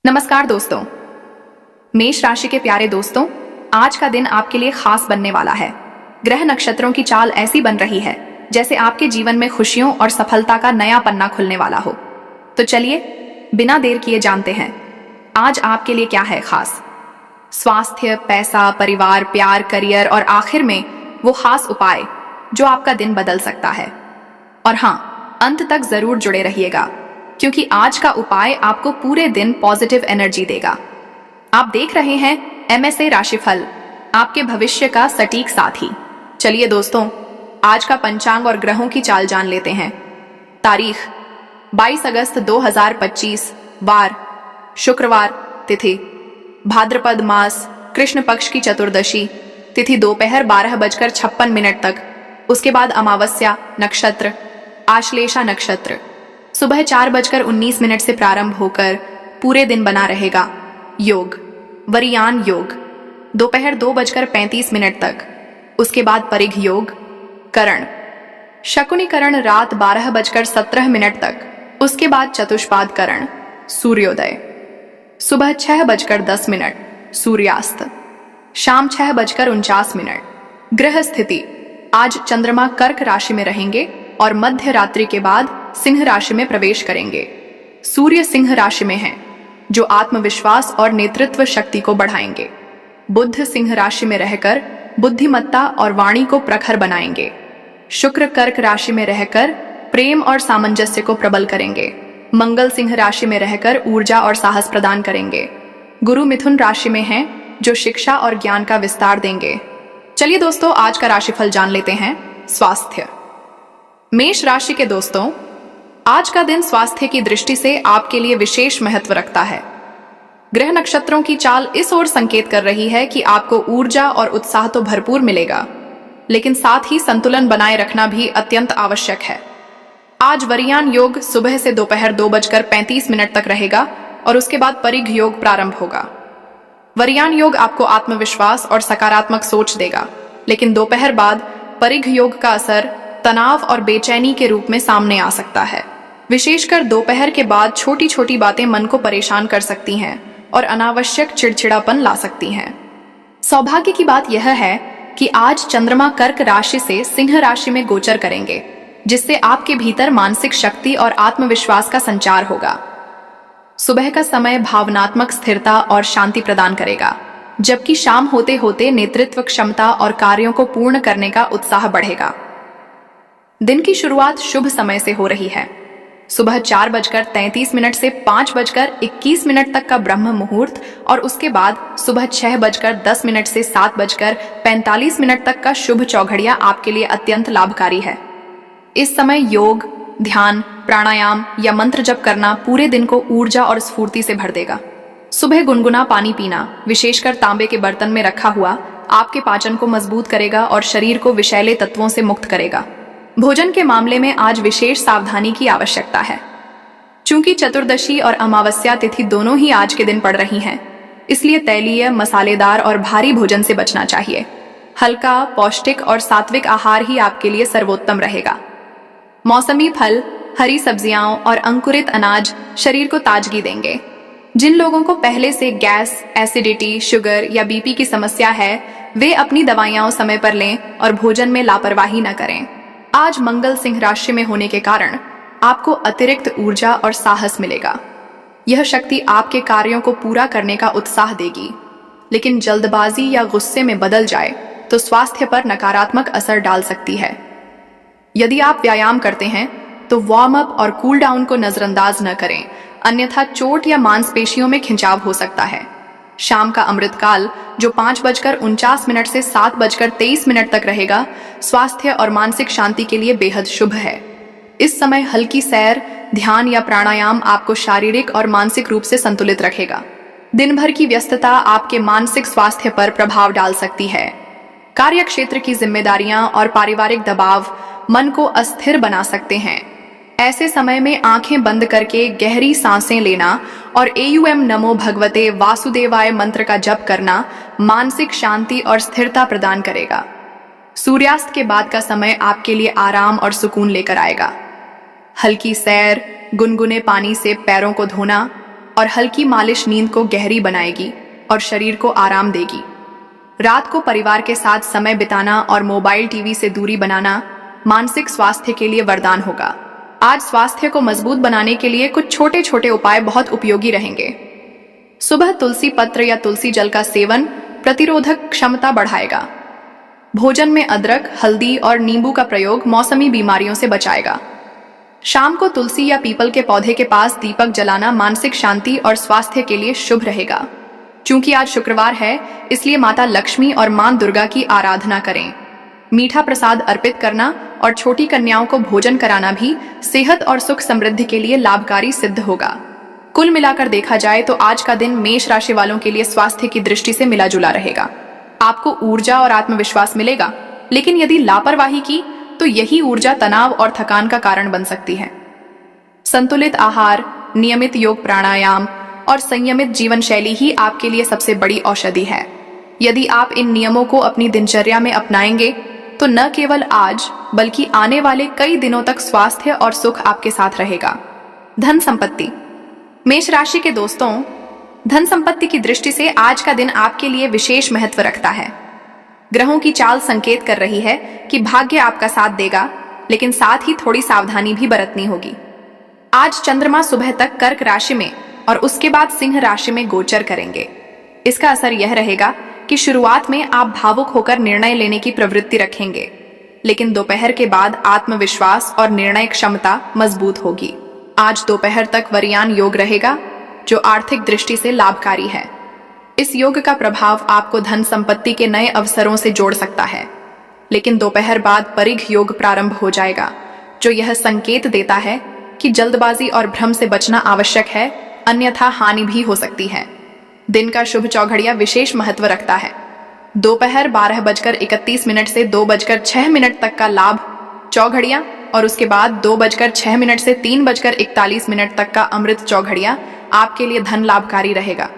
नमस्कार दोस्तों। मेष राशि के प्यारे दोस्तों, आज का दिन आपके लिए खास बनने वाला है। ग्रह नक्षत्रों की चाल ऐसी बन रही है जैसे आपके जीवन में खुशियों और सफलता का नया पन्ना खुलने वाला हो। तो चलिए बिना देर किए जानते हैं आज आपके लिए क्या है खास। स्वास्थ्य, पैसा, परिवार, प्यार, करियर और आखिर में वो खास उपाय जो आपका दिन बदल सकता है। और हाँ, अंत तक जरूर जुड़े रहिएगा क्योंकि आज का उपाय आपको पूरे दिन पॉजिटिव एनर्जी देगा। आप देख रहे हैं MSA राशिफल, आपके भविष्य का सटीक साथी। चलिए दोस्तों, आज का पंचांग और ग्रहों की चाल जान लेते हैं। तारीख 22 अगस्त 2025, वार शुक्रवार, तिथि भाद्रपद मास, कृष्ण पक्ष की चतुर्दशी, तिथि दोपहर 12:56 तक, उसके बाद अमावस्या, नक्षत्र आश्लेषा नक्षत्र सुबह 4:19 से प्रारंभ होकर पूरे दिन बना रहेगा। योग वरियान योग दोपहर 2:35 तक, उसके बाद परिघ योग। करण शकुनी करण रात 12:17 तक, उसके बाद चतुष्पाद करण। सूर्योदय सुबह 6:10, सूर्यास्त शाम 6:49। ग्रह स्थिति आज चंद्रमा कर्क राशि में रहेंगे और मध्य रात्रि के बाद सिंह राशि में प्रवेश करेंगे। सूर्य सिंह राशि में हैं, जो आत्मविश्वास और नेतृत्व शक्ति को बढ़ाएंगे। बुध सिंह राशि में रहकर बुद्धिमत्ता और वाणी को प्रखर बनाएंगे। शुक्र कर्क राशि में रहकर प्रेम और सामंजस्य को प्रबल करेंगे। मंगल सिंह राशि में रहकर ऊर्जा और साहस प्रदान करेंगे। गुरु मिथुन राशि में हैं, जो शिक्षा और ज्ञान का विस्तार देंगे। चलिए दोस्तों, आज का राशिफल जान लेते हैं। स्वास्थ्य मेष राशि के दोस्तों, आज का दिन स्वास्थ्य की दृष्टि से आपके लिए विशेष महत्व रखता है। ग्रह नक्षत्रों की चाल इस ओर संकेत कर रही है कि आपको ऊर्जा और उत्साह तो भरपूर मिलेगा, लेकिन साथ ही संतुलन बनाए रखना भी अत्यंत आवश्यक है। आज वरियान योग सुबह से दोपहर 2:35 तक रहेगा और उसके बाद परिघ योग प्रारंभ होगा। वरियान योग आपको आत्मविश्वास और सकारात्मक सोच देगा, लेकिन दोपहर बाद परिघ योग का असर तनाव और बेचैनी के रूप में सामने आ सकता है। विशेषकर दोपहर के बाद छोटी छोटी बातें मन को परेशान कर सकती हैं और अनावश्यक चिड़चिड़ापन ला सकती हैं। सौभाग्य की बात यह है कि आज चंद्रमा कर्क राशि से सिंह राशि में गोचर करेंगे, जिससे आपके भीतर मानसिक शक्ति और आत्मविश्वास का संचार होगा। सुबह का समय भावनात्मक स्थिरता और शांति प्रदान करेगा, जबकि शाम होते होते नेतृत्व क्षमता और कार्यों को पूर्ण करने का उत्साह बढ़ेगा। दिन की शुरुआत शुभ समय से हो रही है। सुबह 4:33 से 5:21 तक का ब्रह्म मुहूर्त और उसके बाद सुबह 6:10 से 7:45 तक का शुभ चौघड़िया आपके लिए अत्यंत लाभकारी है। इस समय योग, ध्यान, प्राणायाम या मंत्र जप करना पूरे दिन को ऊर्जा और स्फूर्ति से भर देगा। सुबह गुनगुना पानी पीना, विशेषकर तांबे के बर्तन में रखा हुआ, आपके पाचन को मजबूत करेगा और शरीर को विषैले तत्वों से मुक्त करेगा। भोजन के मामले में आज विशेष सावधानी की आवश्यकता है। चूंकि चतुर्दशी और अमावस्या तिथि दोनों ही आज के दिन पड़ रही हैं, इसलिए तैलीय, मसालेदार और भारी भोजन से बचना चाहिए। हल्का, पौष्टिक और सात्विक आहार ही आपके लिए सर्वोत्तम रहेगा। मौसमी फल, हरी सब्जियां और अंकुरित अनाज शरीर को ताजगी देंगे। जिन लोगों को पहले से गैस, एसिडिटी, शुगर या बीपी की समस्या है, वे अपनी दवाइयां समय पर लें और भोजन में लापरवाही न करें। आज मंगल सिंह राशि में होने के कारण आपको अतिरिक्त ऊर्जा और साहस मिलेगा। यह शक्ति आपके कार्यों को पूरा करने का उत्साह देगी, लेकिन जल्दबाजी या गुस्से में बदल जाए तो स्वास्थ्य पर नकारात्मक असर डाल सकती है। यदि आप व्यायाम करते हैं तो वार्म अप और कूल डाउन को नजरअंदाज न करें, अन्यथा चोट या मांसपेशियों में खिंचाव हो सकता है। शाम का अमृतकाल, जो 5:49 से 7:23 तक रहेगा, स्वास्थ्य और मानसिक शांति के लिए बेहद शुभ है। इस समय हल्की सैर, ध्यान या प्राणायाम आपको शारीरिक और मानसिक रूप से संतुलित रखेगा। दिन भर की व्यस्तता आपके मानसिक स्वास्थ्य पर प्रभाव डाल सकती है। कार्यक्षेत्र की जिम्मेदारियां और पारिवारिक दबाव मन को अस्थिर बना सकते हैं। ऐसे समय में आंखें बंद करके गहरी सांसें लेना और AUM नमो भगवते वासुदेवाय मंत्र का जप करना मानसिक शांति और स्थिरता प्रदान करेगा। सूर्यास्त के बाद का समय आपके लिए आराम और सुकून लेकर आएगा। हल्की सैर, गुनगुने पानी से पैरों को धोना, और हल्की मालिश नींद को गहरी बनाएगी और शरीर को आराम देगी। रात को परिवार के साथ समय बिताना और मोबाइल टीवी से दूरी बनाना मानसिक स्वास्थ्य के लिए वरदान होगा। आज स्वास्थ्य को मजबूत बनाने के लिए कुछ छोटे छोटे उपाय बहुत उपयोगी रहेंगे। सुबह तुलसी पत्र या तुलसी जल का सेवन प्रतिरोधक क्षमता बढ़ाएगा। भोजन में अदरक, हल्दी और नींबू का प्रयोग मौसमी बीमारियों से बचाएगा। शाम को तुलसी या पीपल के पौधे के पास दीपक जलाना मानसिक शांति और स्वास्थ्य के लिए शुभ रहेगा। चूंकि आज शुक्रवार है, इसलिए माता लक्ष्मी और मां दुर्गा की आराधना करें। मीठा प्रसाद अर्पित करना और छोटी कन्याओं को भोजन कराना भी सेहत और सुख समृद्धि के लिए लाभकारी सिद्ध होगा। कुल मिलाकर देखा जाए तो आज का दिन मेष राशि वालों के लिए स्वास्थ्य की दृष्टि से मिला जुला रहेगा। आपको ऊर्जा और आत्मविश्वास मिलेगा, लेकिन यदि लापरवाही की तो यही ऊर्जा तनाव और थकान का कारण बन सकती है। संतुलित आहार, नियमित योग प्राणायाम और संयमित जीवन शैली ही आपके लिए सबसे बड़ी औषधि है। यदि आप इन नियमों को अपनी दिनचर्या में अपनाएंगे तो न केवल आज बल्कि आने वाले कई दिनों तक स्वास्थ्य और सुख आपके साथ रहेगा। धन संपत्ति। मेष राशि के दोस्तों, धन संपत्ति की दृष्टि से आज का दिन आपके लिए विशेष महत्व रखता है। ग्रहों की चाल संकेत कर रही है कि भाग्य आपका साथ देगा, लेकिन साथ ही थोड़ी सावधानी भी बरतनी होगी। आज चंद्रमा सुबह तक कर्क राशि में और उसके बाद सिंह राशि में गोचर करेंगे। इसका असर यह रहेगा कि शुरुआत में आप भावुक होकर निर्णय लेने की प्रवृत्ति रखेंगे, लेकिन दोपहर के बाद आत्मविश्वास और निर्णय क्षमता मजबूत होगी। आज दोपहर तक वरयान योग रहेगा, जो आर्थिक दृष्टि से लाभकारी है। इस योग का प्रभाव आपको धन संपत्ति के नए अवसरों से जोड़ सकता है, लेकिन दोपहर बाद परिघ योग प्रारंभ हो जाएगा, जो यह संकेत देता है कि जल्दबाजी और भ्रम से बचना आवश्यक है, अन्यथा हानि भी हो सकती है। दिन का शुभ चौघड़िया विशेष महत्व रखता है। दोपहर 12:31 से 2:06 तक का लाभ चौघड़िया और उसके बाद 2:06 से 3:41 तक का अमृत चौघड़िया आपके लिए धन लाभकारी रहेगा।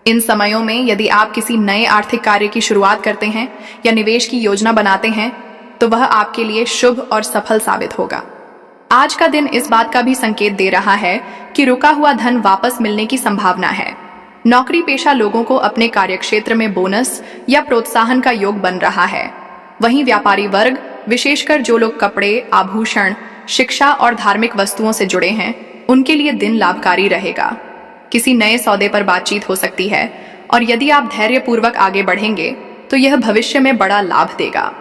इन समयों में यदि आप किसी नए आर्थिक कार्य की शुरुआत करते हैं या निवेश की योजना बनाते हैं तो वह आपके लिए शुभ और सफल साबित होगा। आज का दिन इस बात का भी संकेत दे रहा है कि रुका हुआ धन वापस मिलने की संभावना है। नौकरी पेशा लोगों को अपने कार्यक्षेत्र में बोनस या प्रोत्साहन का योग बन रहा है। वहीं व्यापारी वर्ग, विशेषकर जो लोग कपड़े, आभूषण, शिक्षा और धार्मिक वस्तुओं से जुड़े हैं, उनके लिए दिन लाभकारी रहेगा। किसी नए सौदे पर बातचीत हो सकती है और यदि आप धैर्यपूर्वक आगे बढ़ेंगे तो यह भविष्य में बड़ा लाभ देगा।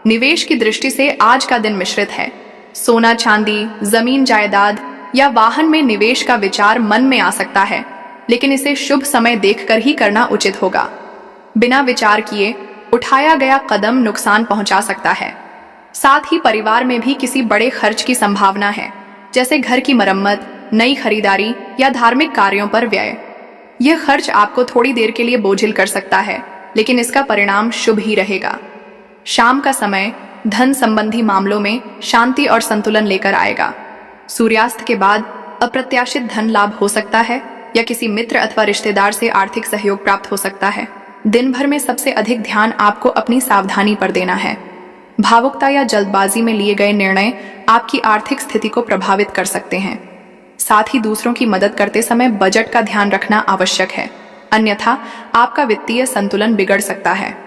निवेश की दृष्टि से आज का दिन मिश्रित है। सोना, चांदी, जमीन जायदाद या वाहन में निवेश का विचार मन में आ सकता है, लेकिन इसे शुभ समय देखकर ही करना उचित होगा। बिना विचार किए उठाया गया कदम नुकसान पहुंचा सकता है। साथ ही परिवार में भी किसी बड़े खर्च की संभावना है, जैसे घर की मरम्मत, नई खरीदारी या धार्मिक कार्यों पर व्यय। यह खर्च आपको थोड़ी देर के लिए बोझिल कर सकता है, लेकिन इसका परिणाम शुभ ही रहेगा। शाम का समय धन संबंधी मामलों में शांति और संतुलन लेकर आएगा। सूर्यास्त के बाद अप्रत्याशित धन लाभ हो सकता है या किसी मित्र अथवा रिश्तेदार से आर्थिक सहयोग प्राप्त हो सकता है। दिन भर में सबसे अधिक ध्यान आपको अपनी सावधानी पर देना है। भावुकता या जल्दबाजी में लिए गए निर्णय आपकी आर्थिक स्थिति को प्रभावित कर सकते हैं। साथ ही दूसरों की मदद करते समय बजट का ध्यान रखना आवश्यक है, अन्यथा आपका वित्तीय संतुलन बिगड़ सकता है।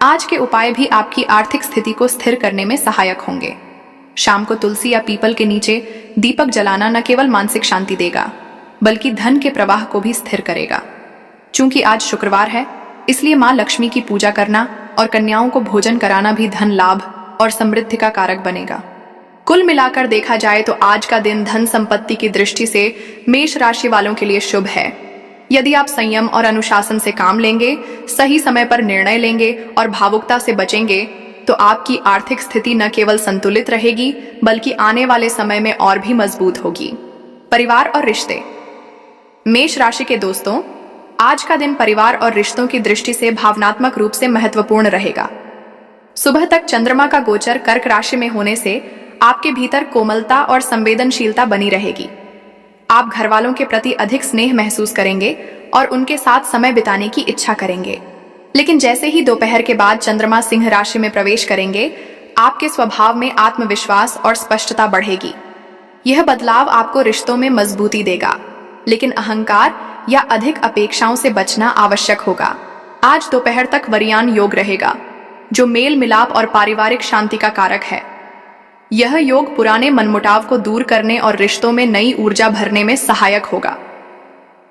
आज के उपाय भी आपकी आर्थिक स्थिति को स्थिर करने में सहायक होंगे। शाम को तुलसी या पीपल के नीचे दीपक जलाना न केवल मानसिक शांति देगा, बल्कि धन के प्रवाह को भी स्थिर करेगा। चूंकि आज शुक्रवार है, इसलिए मां लक्ष्मी की पूजा करना और कन्याओं को भोजन कराना भी धन लाभ और समृद्धि का कारक बनेगा। कुल मिलाकर देखा जाए तो आज का दिन धन संपत्ति की दृष्टि से मेष राशि वालों के लिए शुभ है। यदि आप संयम और अनुशासन से काम लेंगे, सही समय पर निर्णय लेंगे और भावुकता से बचेंगे, तो आपकी आर्थिक स्थिति न केवल संतुलित रहेगी, बल्कि आने वाले समय में और भी मजबूत होगी। परिवार और रिश्ते। मेष राशि के दोस्तों, आज का दिन परिवार और रिश्तों की दृष्टि से भावनात्मक रूप से महत्वपूर्ण रहेगा। सुबह तक चंद्रमा का गोचर कर्क राशि में होने से आपके भीतर कोमलता और संवेदनशीलता बनी रहेगी। आप घर वालों के प्रति अधिक स्नेह महसूस करेंगे और उनके साथ समय बिताने की इच्छा करेंगे। लेकिन जैसे ही दोपहर के बाद चंद्रमा सिंह राशि में प्रवेश करेंगे, आपके स्वभाव में आत्मविश्वास और स्पष्टता बढ़ेगी। यह बदलाव आपको रिश्तों में मजबूती देगा। लेकिन अहंकार या अधिक अपेक्षाओं से बचना आवश्यक होगा। आज दोपहर तक वरियान योग रहेगा, जो मेल मिलाप और पारिवारिक शांति का कारक है। यह योग पुराने मनमुटाव को दूर करने और रिश्तों में नई ऊर्जा भरने में सहायक होगा।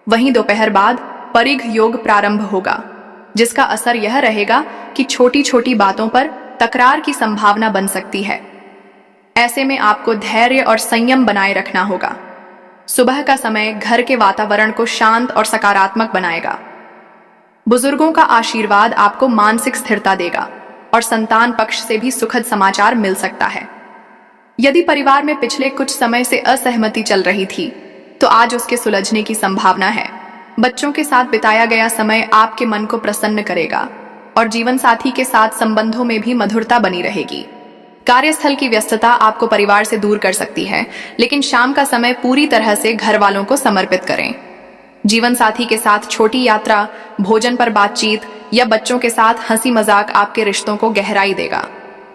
वहीं दोपहर बाद परिघ योग प्रारंभ होगा, जिसका असर यह रहेगा कि छोटी छोटी बातों पर तकरार की संभावना बन सकती है। ऐसे में आपको धैर्य और संयम बनाए रखना होगा। सुबह का समय घर के वातावरण को शांत और सकारात्मक बनाएगा। बुजुर्गों का आशीर्वाद आपको मानसिक स्थिरता देगा और संतान पक्ष से भी सुखद समाचार मिल सकता है। यदि परिवार में पिछले कुछ समय से असहमति चल रही थी, तो आज उसके सुलझने की संभावना है। बच्चों के साथ बिताया गया समय आपके मन को प्रसन्न करेगा और जीवन साथी के साथ संबंधों में भी मधुरता बनी रहेगी। कार्यस्थल की व्यस्तता आपको परिवार से दूर कर सकती है, लेकिन शाम का समय पूरी तरह से घर वालों को समर्पित करें। जीवन साथी के साथ छोटी यात्रा, भोजन पर बातचीत या बच्चों के साथ हंसी मजाक आपके रिश्तों को गहराई देगा।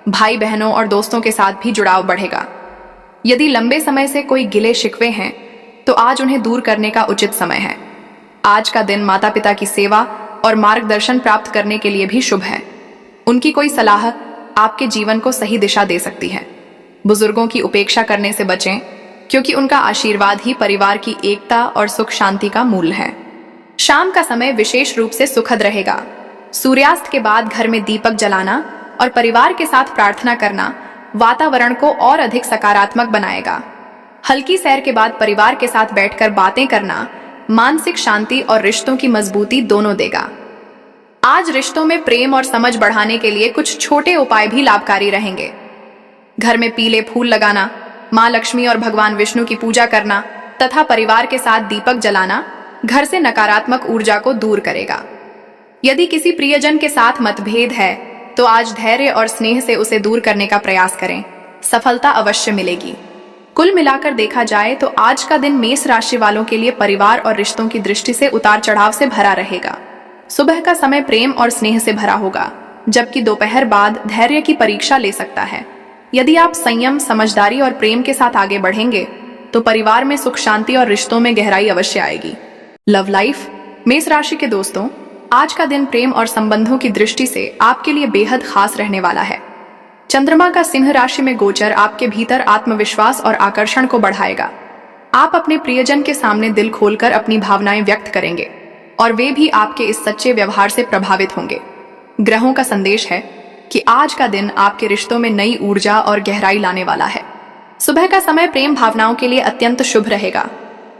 भाई बहनों और दोस्तों के साथ भी जुड़ाव बढ़ेगा। यदि लंबे समय से कोई गिले शिकवे हैं, तो आज उन्हें दूर करने का उचित समय है। आज का दिन माता पिता की सेवा और मार्गदर्शन प्राप्त करने के लिए भी शुभ है। उनकी कोई सलाह आपके जीवन को सही दिशा दे सकती है। बुजुर्गों की उपेक्षा करने से बचें, क्योंकि उनका आशीर्वाद ही परिवार की एकता और सुख शांति का मूल है। शाम का समय विशेष रूप से सुखद रहेगा। सूर्यास्त के बाद घर में दीपक जलाना और परिवार के साथ प्रार्थना करना वातावरण को और अधिक सकारात्मक बनाएगा। हल्की सैर के बाद परिवार के साथ बैठकर बातें करना मानसिक शांति और रिश्तों की मजबूती दोनों देगा। आज रिश्तों में प्रेम और समझ बढ़ाने के लिए कुछ छोटे उपाय भी लाभकारी रहेंगे। घर में पीले फूल लगाना, माँ लक्ष्मी और भगवान विष्णु की पूजा करना तथा परिवार के साथ दीपक जलाना घर से नकारात्मक ऊर्जा को दूर करेगा। यदि किसी प्रियजन के साथ मतभेद है, तो आज धैर्य और स्नेह से उसे दूर करने का प्रयास करें। सफलता अवश्य मिलेगी। कुल मिलाकर देखा जाए तो आज का दिन मेष राशि वालों के लिए परिवार और रिश्तों की दृष्टि से उतार चढ़ाव से भरा रहेगा। सुबह का समय प्रेम और स्नेह से भरा होगा, जबकि दोपहर बाद धैर्य की परीक्षा ले सकता है। यदि आप संयम, समझदारी और प्रेम के साथ आगे बढ़ेंगे, तो परिवार में सुख शांति और रिश्तों में गहराई अवश्य आएगी। लव लाइफ, मेष राशि के दोस्तों, आज का दिन प्रेम और संबंधों की दृष्टि से आपके लिए बेहद खास रहने वाला है। चंद्रमा का सिंह राशि में गोचर आपके भीतर आत्मविश्वास और आकर्षण को बढ़ाएगा। आप अपने प्रियजन के सामने दिल खोलकर अपनी भावनाएं व्यक्त करेंगे और वे भी आपके इस सच्चे व्यवहार से प्रभावित होंगे। ग्रहों का संदेश है कि आज का दिन आपके रिश्तों में नई ऊर्जा और गहराई लाने वाला है। सुबह का समय प्रेम भावनाओं के लिए अत्यंत शुभ रहेगा।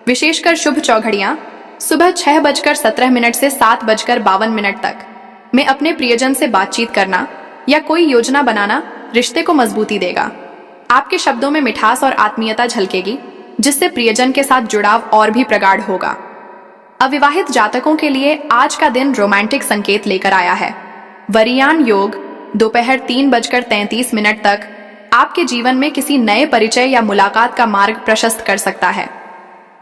विशेषकर शुभ चौघड़ियां सुबह 6:17 से 7:52 तक में अपने प्रियजन से बातचीत करना या कोई योजना बनाना रिश्ते को मजबूती देगा। आपके शब्दों में मिठास और आत्मीयता झलकेगी, जिससे प्रियजन के साथ जुड़ाव और भी प्रगाढ़ होगा। अविवाहित जातकों के लिए आज का दिन रोमांटिक संकेत लेकर आया है। वरियान योग दोपहर 3:33 तक आपके जीवन में किसी नए परिचय या मुलाकात का मार्ग प्रशस्त कर सकता है।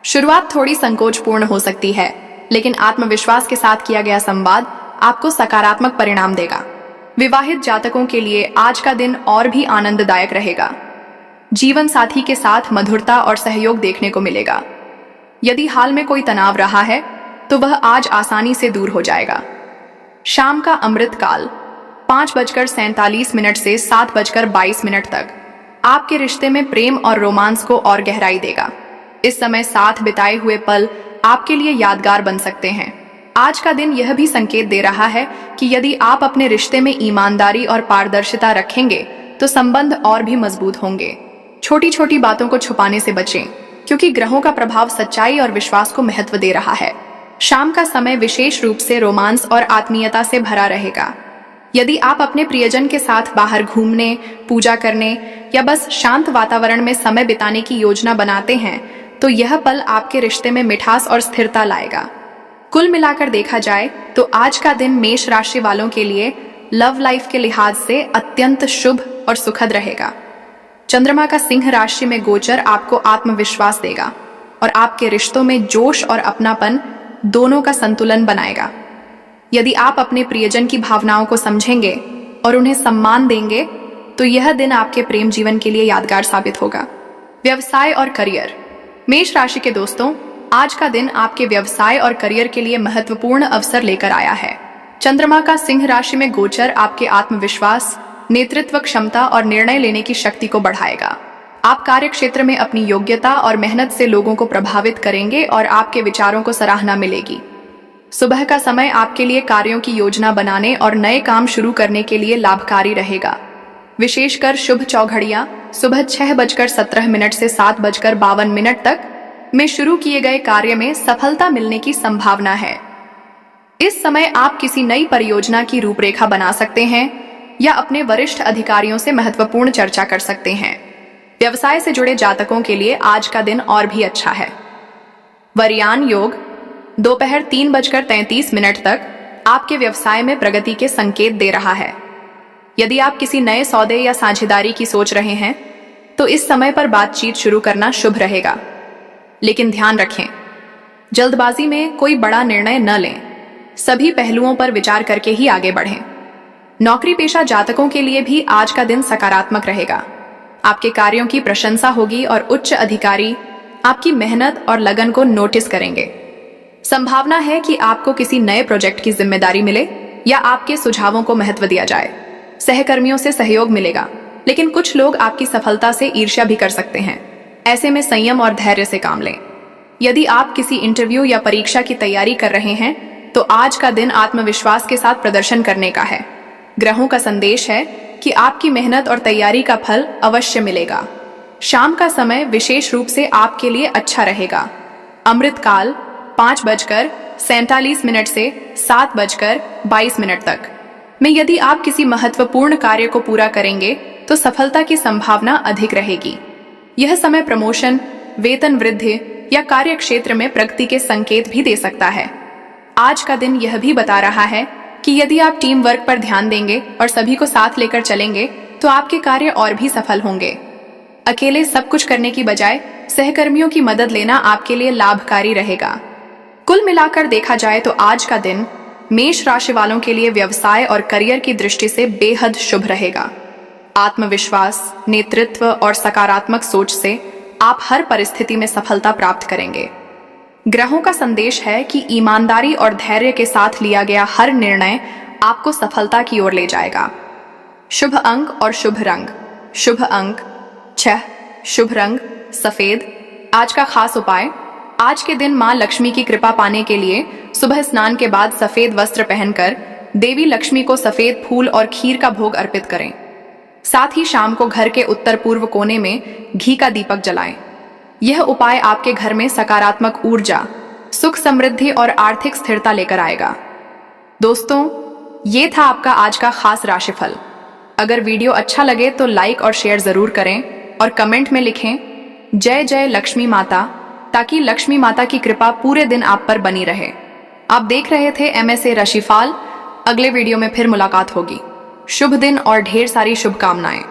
शुरुआत थोड़ी संकोचपूर्ण हो सकती है, लेकिन आत्मविश्वास के साथ किया गया संवाद आपको सकारात्मक परिणाम देगा। विवाहित जातकों के लिए आज का दिन और भी आनंददायक रहेगा। जीवन साथी के साथ मधुरता और सहयोग देखने को मिलेगा। यदि हाल में कोई तनाव रहा है, तो वह आज आसानी से दूर हो जाएगा। शाम का अमृत काल 5:47 से 7:22 तक आपके रिश्ते में प्रेम और रोमांस को और गहराई देगा। इस समय साथ बिताए हुए पल आपके लिए यादगार बन सकते हैं। आज का दिन यह भी संकेत दे रहा है कि यदि आप अपने रिश्ते में ईमानदारी और पारदर्शिता रखेंगे, तो संबंध और भी मजबूत होंगे। छोटी छोटी बातों को छुपाने से बचें, क्योंकि ग्रहों का प्रभाव सच्चाई और विश्वास को महत्व दे रहा है। शाम का समय विशेष रूप से रोमांस और आत्मीयता से भरा रहेगा। यदि आप अपने प्रियजन के साथ बाहर घूमने, पूजा करने या बस शांत वातावरण में समय बिताने की योजना बनाते हैं, तो यह पल आपके रिश्ते में मिठास और स्थिरता लाएगा। कुल मिलाकर देखा जाए तो आज का दिन मेष राशि वालों के लिए लव लाइफ के लिहाज से अत्यंत शुभ और सुखद रहेगा। चंद्रमा का सिंह राशि में गोचर आपको आत्मविश्वास देगा और आपके रिश्तों में जोश और अपनापन दोनों का संतुलन बनाएगा। यदि आप अपने प्रियजन की भावनाओं को समझेंगे और उन्हें सम्मान देंगे, तो यह दिन आपके प्रेम जीवन के लिए यादगार साबित होगा। व्यवसाय और करियर, मेष राशि के दोस्तों, आज का दिन आपके व्यवसाय और करियर के लिए महत्वपूर्ण अवसर लेकर आया है। चंद्रमा का सिंह राशि में गोचर आपके आत्मविश्वास, नेतृत्व क्षमता और निर्णय लेने की शक्ति को बढ़ाएगा। आप कार्य क्षेत्र में अपनी योग्यता और मेहनत से लोगों को प्रभावित करेंगे और आपके विचारों को सराहना मिलेगी। सुबह का समय आपके लिए कार्यों की योजना बनाने और नए काम शुरू करने के लिए लाभकारी रहेगा। विशेषकर शुभ चौघड़ियां सुबह 6:17 से 7:52 तक में शुरू किए गए कार्य में सफलता मिलने की संभावना है। इस समय आप किसी नई परियोजना की रूपरेखा बना सकते हैं या अपने वरिष्ठ अधिकारियों से महत्वपूर्ण चर्चा कर सकते हैं। व्यवसाय से जुड़े जातकों के लिए आज का दिन और भी अच्छा है। वरयान योग दोपहर 3:33 तक आपके व्यवसाय में प्रगति के संकेत दे रहा है। यदि आप किसी नए सौदे या साझेदारी की सोच रहे हैं तो इस समय पर बातचीत शुरू करना शुभ रहेगा, लेकिन ध्यान रखें, जल्दबाजी में कोई बड़ा निर्णय न लें। सभी पहलुओं पर विचार करके ही आगे बढ़ें। नौकरी पेशा जातकों के लिए भी आज का दिन सकारात्मक रहेगा। आपके कार्यों की प्रशंसा होगी और उच्च अधिकारी आपकी मेहनत और लगन को नोटिस करेंगे। संभावना है कि आपको किसी नए प्रोजेक्ट की जिम्मेदारी मिले या आपके सुझावों को महत्व दिया जाए। सहकर्मियों से सहयोग मिलेगा, लेकिन कुछ लोग आपकी सफलता से ईर्ष्या भी कर सकते हैं। ऐसे में संयम और धैर्य से काम लें। यदि आप किसी इंटरव्यू या परीक्षा की तैयारी कर रहे हैं तो आज का दिन आत्मविश्वास के साथ प्रदर्शन करने का है। ग्रहों का संदेश है कि आपकी मेहनत और तैयारी का फल अवश्य मिलेगा। शाम का समय विशेष रूप से आपके लिए अच्छा रहेगा। अमृतकाल 5:47 से 7:22 तक में यदि आप किसी महत्वपूर्ण कार्य को पूरा करेंगे तो सफलता की संभावना अधिक रहेगी। यह समय प्रमोशन, वेतन वृद्धि या कार्य क्षेत्र में प्रगति के संकेत भी दे सकता है। आज का दिन यह भी बता रहा है कि यदि आप टीम वर्क पर ध्यान देंगे और सभी को साथ लेकर चलेंगे तो आपके कार्य और भी सफल होंगे। अकेले सब कुछ करने की बजाय सहकर्मियों की मदद लेना आपके लिए लाभकारी रहेगा। कुल मिलाकर देखा जाए तो आज का दिन मेष राशि वालों के लिए व्यवसाय और करियर की दृष्टि से बेहद शुभ रहेगा। आत्मविश्वास, नेतृत्व और सकारात्मक सोच से आप हर परिस्थिति में सफलता प्राप्त करेंगे। ग्रहों का संदेश है कि ईमानदारी और धैर्य के साथ लिया गया हर निर्णय आपको सफलता की ओर ले जाएगा। शुभ अंक और शुभ रंग। शुभ अंक 6, शुभ रंग सफेद। आज का खास उपाय, आज के दिन मां लक्ष्मी की कृपा पाने के लिए सुबह स्नान के बाद सफेद वस्त्र पहनकर देवी लक्ष्मी को सफेद फूल और खीर का भोग अर्पित करें। साथ ही शाम को घर के उत्तर पूर्व कोने में घी का दीपक जलाएं। यह उपाय आपके घर में सकारात्मक ऊर्जा, सुख समृद्धि और आर्थिक स्थिरता लेकर आएगा। दोस्तों, ये था आपका आज का खास राशिफल। अगर वीडियो अच्छा लगे तो लाइक और शेयर जरूर करें और कमेंट में लिखें जय जय लक्ष्मी माता, ताकि लक्ष्मी माता की कृपा पूरे दिन आप पर बनी रहे। आप देख रहे थे MSA राशिफल। अगले वीडियो में फिर मुलाकात होगी। शुभ दिन और ढेर सारी शुभकामनाएं।